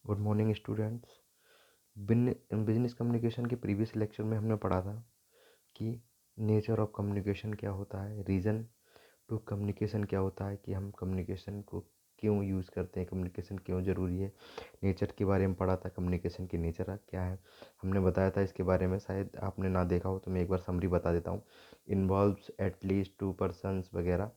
Good morning students. Business communication के previous lecture में हमने पढ़ा था कि नेचर ऑफ कम्युनिकेशन क्या होता है, रीज़न टू कम्युनिकेशन क्या होता है, कि हम कम्युनिकेशन को क्यों यूज़ करते हैं, कम्युनिकेशन क्यों ज़रूरी है। नेचर के बारे में पढ़ा था, कम्युनिकेशन की नेचर क्या है हमने बताया था इसके बारे में। शायद आपने ना देखा हो तो मैं एक बार समरी बता देता हूँ। इन्वॉल्व्स एटलीस्ट 2 पर्सन्स वगैरह,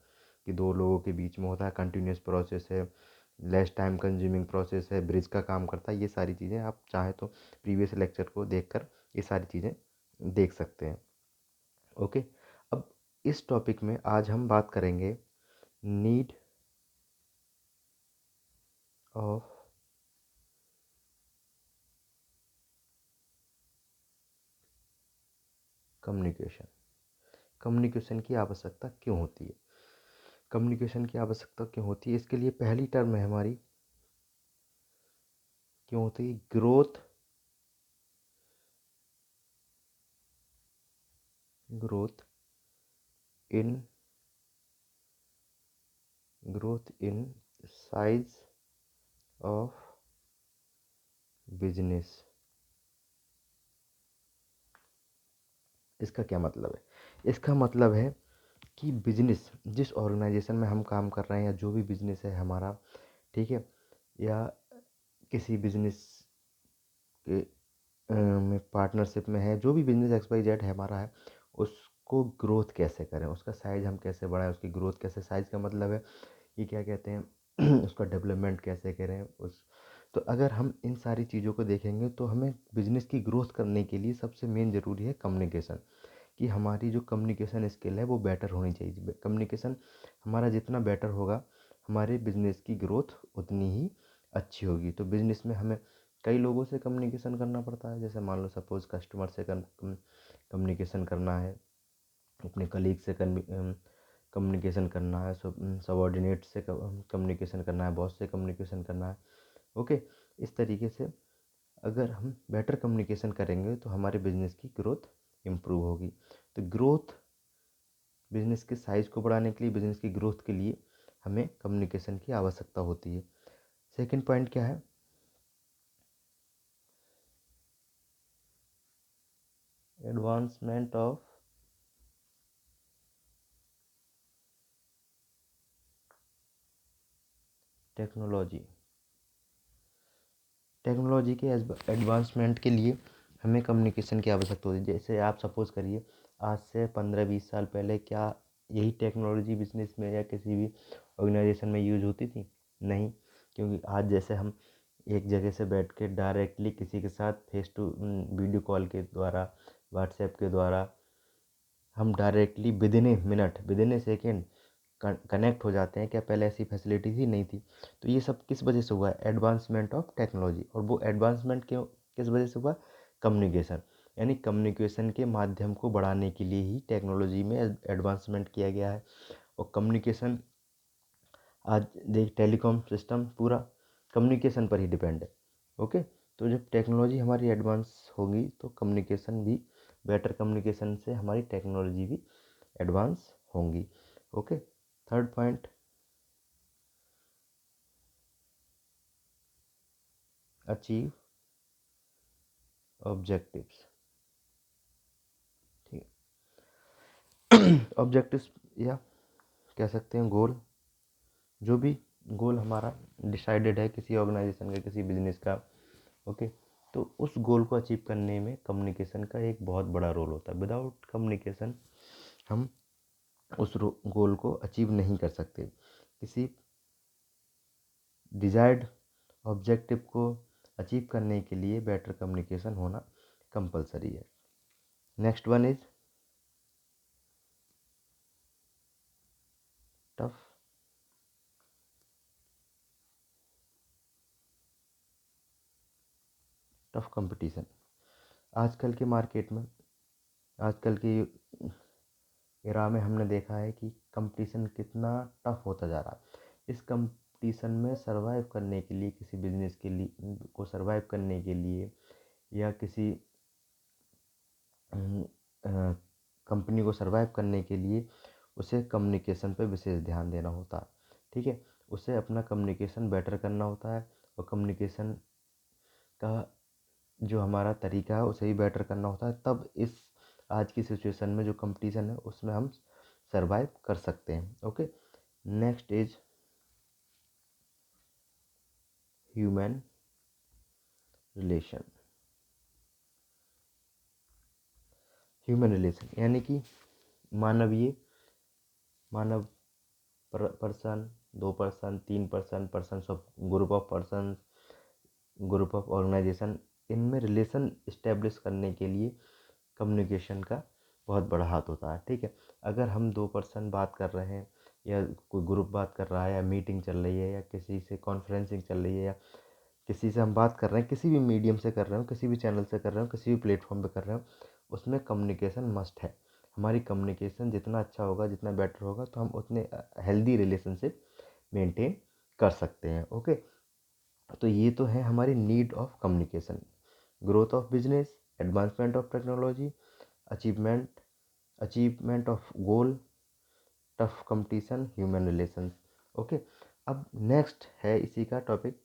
कि 2 लोगों के बीच में होता है, कंटिन्यूस प्रोसेस है, लेस टाइम कंज्यूमिंग प्रोसेस है, ब्रिज का काम करता है। ये सारी चीज़ें आप चाहें तो प्रीवियस लेक्चर को देखकर ये सारी चीज़ें देख सकते हैं। ओके, अब इस टॉपिक में आज हम बात करेंगे नीड ऑफ कम्युनिकेशन। कम्युनिकेशन की आवश्यकता क्यों होती है, कम्युनिकेशन की आवश्यकता क्यों होती है। इसके लिए पहली टर्म है हमारी, क्यों होती है, growth growth in size of business. इसका क्या मतलब है? इसका मतलब है कि बिजनेस, जिस ऑर्गेनाइजेशन में हम काम कर रहे हैं या जो भी बिजनेस है हमारा, ठीक है, या किसी बिजनेस के में पार्टनरशिप में है, जो भी बिजनेस एक्स वाई जेड है हमारा है, उसको ग्रोथ कैसे करें, उसका साइज हम कैसे बढ़ाएं, उसकी ग्रोथ कैसे, साइज का मतलब है कि क्या कहते हैं उसका डेवलपमेंट कैसे करें उस। तो अगर हम इन सारी चीज़ों को देखेंगे तो हमें बिजनेस की ग्रोथ करने के लिए सबसे मेन ज़रूरी है कम्युनिकेशन, कि हमारी जो कम्युनिकेशन स्किल है वो बेटर होनी चाहिए। कम्युनिकेशन हमारा जितना बेटर होगा, हमारे बिजनेस की ग्रोथ उतनी ही अच्छी होगी। तो बिजनेस में हमें कई लोगों से कम्युनिकेशन करना पड़ता है, जैसे मान लो सपोज़ कस्टमर से कम्युनिकेशन करना है, अपने कलीग से कम्युनिकेशन करना है, सबॉर्डिनेट से कम्युनिकेशन करना है, बॉस से कम्युनिकेशन करना है। ओके, इस तरीके से अगर हम बेटर कम्युनिकेशन करेंगे तो हमारे बिजनेस की ग्रोथ इम्प्रूव होगी। तो ग्रोथ, बिजनेस के साइज को बढ़ाने के लिए, बिजनेस की ग्रोथ के लिए हमें कम्युनिकेशन की आवश्यकता होती है। सेकंड पॉइंट क्या है, एडवांसमेंट ऑफ टेक्नोलॉजी। टेक्नोलॉजी के एडवांसमेंट के लिए हमें कम्युनिकेशन की आवश्यकता होती है। जैसे आप सपोज़ करिए, आज से 15-20 साल पहले क्या यही टेक्नोलॉजी बिजनेस में या किसी भी ऑर्गेनाइजेशन में यूज होती थी? नहीं, क्योंकि आज जैसे हम एक जगह से बैठ के डायरेक्टली किसी के साथ फेस टू वीडियो कॉल के द्वारा, व्हाट्सएप के द्वारा हम directly within a minute, within A second connect हो जाते हैं। क्या पहले ऐसी फैसिलिटी थी? नहीं थी। तो ये सब किस वजह से हुआ है? Advancement of technology. और वो एडवांसमेंट क्यों, किस वजह से हुआ? कम्युनिकेशन, यानी कम्युनिकेशन के माध्यम को बढ़ाने के लिए ही टेक्नोलॉजी में एडवांसमेंट किया गया है। और कम्युनिकेशन, आज देख टेलीकॉम सिस्टम पूरा कम्युनिकेशन पर ही डिपेंड है। ओके, तो जब टेक्नोलॉजी हमारी एडवांस होगी तो कम्युनिकेशन भी, बेटर कम्युनिकेशन से हमारी टेक्नोलॉजी भी एडवांस होंगी। Okay, third point, achieve objectives. ठीक है, ऑब्जेक्टिव्स या कह सकते हैं गोल, जो भी गोल हमारा डिसाइडेड है किसी ऑर्गेनाइजेशन का, किसी बिजनेस का। ओके, तो उस गोल को अचीव करने में कम्युनिकेशन का एक बहुत बड़ा रोल होता है। विदाउट कम्युनिकेशन हम उस गोल को अचीव नहीं कर सकते। किसी डिजायर्ड ऑब्जेक्टिव को अचीव करने के लिए बेटर कम्युनिकेशन होना कंपलसरी है। Next one is tough tough competition. आजकल के मार्केट में, आजकल की एरा में हमने देखा है कि कंपटीशन कितना टफ होता जा रहा है। इस कंपटीशन में सरवाइव करने के लिए, किसी बिजनेस के लिए को सरवाइव करने के लिए, या किसी कंपनी को सरवाइव करने के लिए उसे कम्युनिकेशन पे विशेष ध्यान देना होता है। ठीक है, उसे अपना कम्युनिकेशन बेटर करना होता है। और कम्युनिकेशन का जो हमारा तरीका है उसे भी बेटर करना होता है, तब इस आज की सिचुएशन में जो कंपटीशन है उसमें हम सरवाइव कर सकते हैं। Okay, next is human relation. Human relation यानी कि मानवीय, मानव person, 2 person, 3 person, person of group of person, group of organisation, इनमें रिलेशन इस्टेब्लिश करने के लिए कम्युनिकेशन का बहुत बड़ा हाथ होता है। ठीक है, अगर हम 2 पर्सन बात कर रहे हैं या कोई ग्रुप बात कर रहा है या मीटिंग चल रही है या किसी से कॉन्फ्रेंसिंग चल रही है या किसी से हम बात कर रहे हैं, किसी भी मीडियम से कर रहे हो, किसी भी चैनल से कर रहे हो, किसी भी प्लेटफॉर्म पे कर रहे हो, उसमें कम्युनिकेशन मस्ट है। हमारी कम्युनिकेशन जितना अच्छा होगा, जितना बेटर होगा, तो हम उतने हेल्दी रिलेशनशिप मेंटेन कर सकते हैं। ओके, तो ये तो है हमारी need of communication. Growth of business, advancement of technology, achievement achievement of goal, tough competition, human relations. Okay, अब नेक्स्ट है इसी का topic,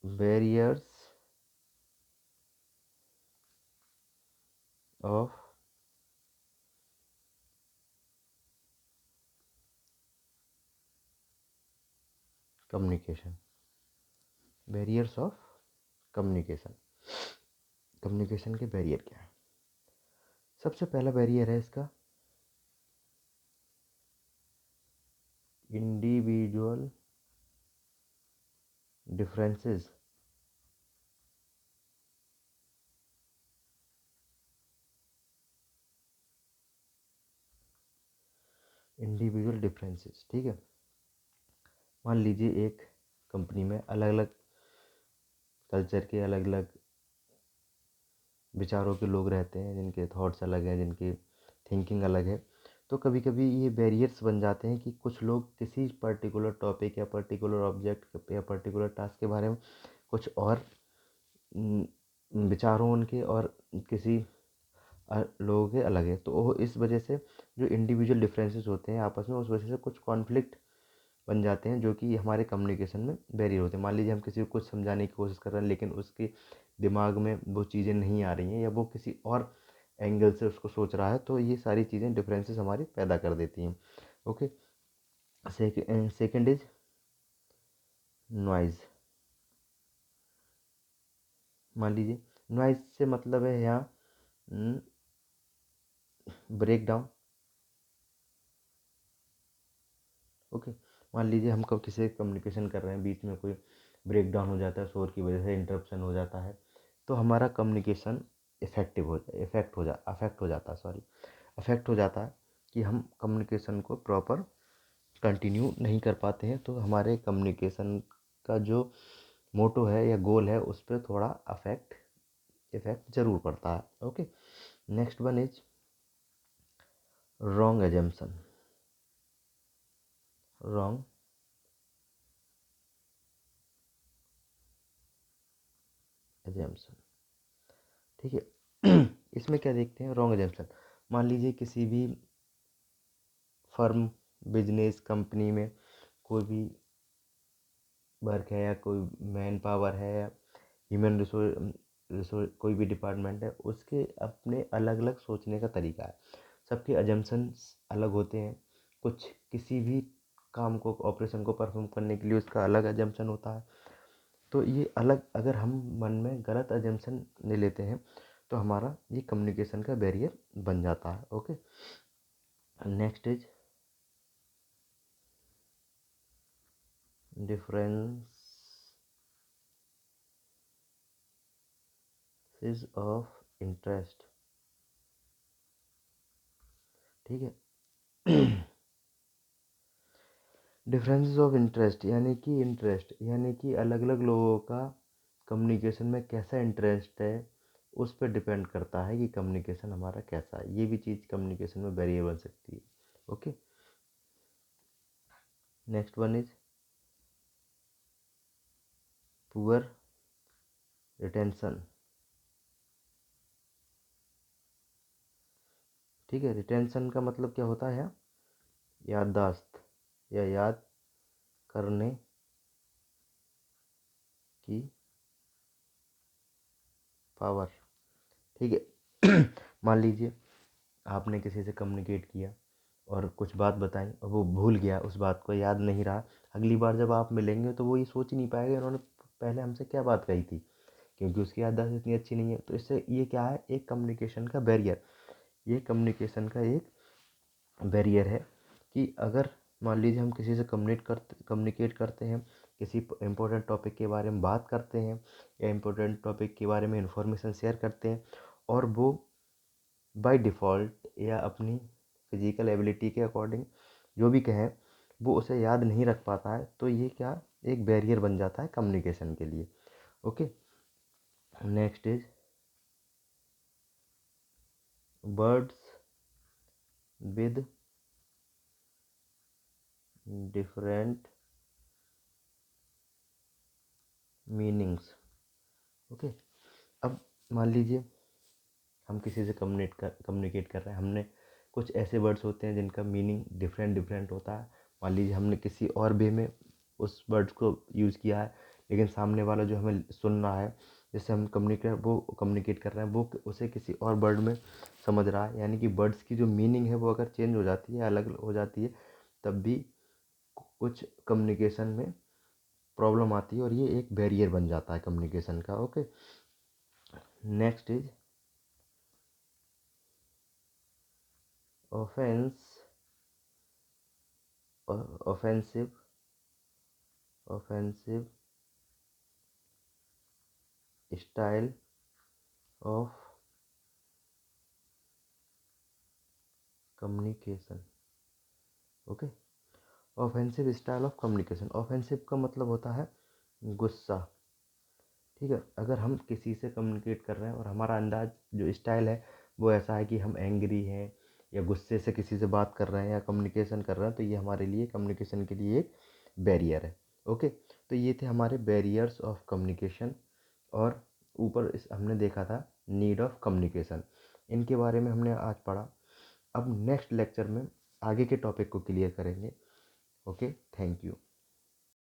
barriers of communication. Barriers of communication, communication के बैरियर क्या है? सबसे पहला बैरियर है इसका इंडिविजुअल डिफरेंसेस। इंडिविजुअल डिफरेंसेस, ठीक है। मान लीजिए एक कंपनी में अलग अलग कल्चर के, अलग अलग विचारों के लोग रहते हैं, जिनके थॉट्स अलग हैं, जिनकी थिंकिंग अलग है। तो कभी कभी ये बैरियर्स बन जाते हैं कि कुछ लोग किसी पर्टिकुलर टॉपिक या पर्टिकुलर ऑब्जेक्ट या पर्टिकुलर टास्क के बारे में कुछ और विचार हों उनके, और किसी लोगों के अलग है। तो वो इस वजह से जो इंडिविजुअल डिफरेंसेस होते हैं आपस में, उस वजह से कुछ कॉन्फ्लिक्ट बन जाते हैं जो कि हमारे कम्युनिकेशन में बैरियर होते हैं। मान लीजिए हम किसी को कुछ समझाने की कोशिश कर रहे हैं, लेकिन उसके दिमाग में वो चीज़ें नहीं आ रही हैं या वो किसी और एंगल से उसको सोच रहा है, तो ये सारी चीज़ें डिफरेंसेस हमारी पैदा कर देती हैं। Okay, second is noise. मान लीजिए नॉइज़ से मतलब है यहाँ ब्रेक डाउन। ओके, मान लीजिए हम कब किसी से कम्युनिकेशन कर रहे हैं, बीच में कोई ब्रेक डाउन हो जाता है, शोर की वजह से इंटरप्शन हो जाता है, तो हमारा कम्युनिकेशन अफेक्ट हो जाता है, सॉरी, अफेक्ट हो जाता है कि हम कम्युनिकेशन को प्रॉपर कंटिन्यू नहीं कर पाते हैं। तो हमारे कम्युनिकेशन का जो मोटो है या गोल है उस पर थोड़ा इफेक्ट ज़रूर पड़ता है। Okay, next one is wrong assumption. Wrong assumption, ठीक है। इसमें क्या देखते हैं, रॉन्ग एजम्पशन। मान लीजिए किसी भी फर्म, बिजनेस, कंपनी में कोई भी वर्क है या कोई मैन पावर है या ह्यूमन रिसोर्स कोई भी डिपार्टमेंट है, उसके अपने अलग अलग सोचने का तरीका है। सबके अजम्पशंस अलग होते हैं। कुछ किसी भी काम को, ऑपरेशन को परफॉर्म करने के लिए उसका अलग अजम्पशन होता है। तो ये अलग, अगर हम मन में गलत अजम्पशन ले लेते हैं तो हमारा ये कम्युनिकेशन का बैरियर बन जाता है। Okay, next is differences of interest, ठीक है। डिफरेंसेस ऑफ इंटरेस्ट यानी कि अलग अलग लोगों का कम्युनिकेशन में कैसा इंटरेस्ट है, उस पर डिपेंड करता है कि कम्युनिकेशन हमारा कैसा है। ये भी चीज़ कम्युनिकेशन में बैरियर बन सकती है। Okay, next one is poor retention, ठीक है। रिटेंशन का मतलब क्या होता है? याददाश्त या याद करने की पावर। ठीक है। मान लीजिए आपने किसी से कम्युनिकेट किया और कुछ बात बताई और वो भूल गया, उस बात को याद नहीं रहा। अगली बार जब आप मिलेंगे तो वो ये सोच ही नहीं पाएगा उन्होंने पहले हमसे क्या बात कही थी, क्योंकि उसकी याददाश्त इतनी अच्छी नहीं है। तो इससे ये क्या है, एक कम्युनिकेशन का बैरियर। ये कम्युनिकेशन का एक बैरियर है कि अगर मान लीजिए हम किसी से कम्युनिकेट करते हैं, किसी इम्पोर्टेंट टॉपिक के बारे में बात करते हैं या इम्पोर्टेंट टॉपिक के बारे में इंफॉर्मेशन शेयर करते हैं, और वो बाय डिफ़ॉल्ट या अपनी फिजिकल एबिलिटी के अकॉर्डिंग जो भी कहें वो उसे याद नहीं रख पाता है, तो ये क्या एक बैरियर बन जाता है कम्युनिकेशन के लिए। Okay, next is words with different meanings. Okay, अब मान लीजिए हम किसी से कम्युनिकेट कर रहे हैं, हमने कुछ ऐसे वर्ड्स होते हैं जिनका मीनिंग डिफरेंट डिफरेंट होता है। मान लीजिए हमने किसी और वे में उस वर्ड्स को यूज़ किया है, लेकिन सामने वाला जो हमें सुन रहा है, जिससे हम कम्युनिकेट कर रहे हैं, वो उसे किसी और वर्ड में समझ रहा है। यानी कि वर्ड्स की जो मीनिंग है वो अगर चेंज हो जाती है, अलग हो जाती है, तब भी कुछ कम्युनिकेशन में प्रॉब्लम आती है और ये एक बैरियर बन जाता है कम्युनिकेशन का। Okay, next is offence offensive offensive style of communication. Okay, offensive style of communication. Offensive का मतलब होता है गुस्सा। ठीक है, अगर हम किसी से कम्युनिकेट कर रहे हैं और हमारा अंदाज जो स्टाइल है वो ऐसा है कि हम एंग्री हैं या गुस्से से किसी से बात कर रहे हैं या कम्युनिकेशन कर रहे हैं, तो ये हमारे लिए कम्युनिकेशन के लिए एक बैरियर है। ओके, तो ये थे हमारे बैरियर्स ऑफ कम्युनिकेशन, और ऊपर इस हमने देखा था नीड ऑफ कम्युनिकेशन। इनके बारे में हमने आज पढ़ा। अब नेक्स्ट लेक्चर में आगे के टॉपिक को क्लियर करेंगे। Okay, thank you.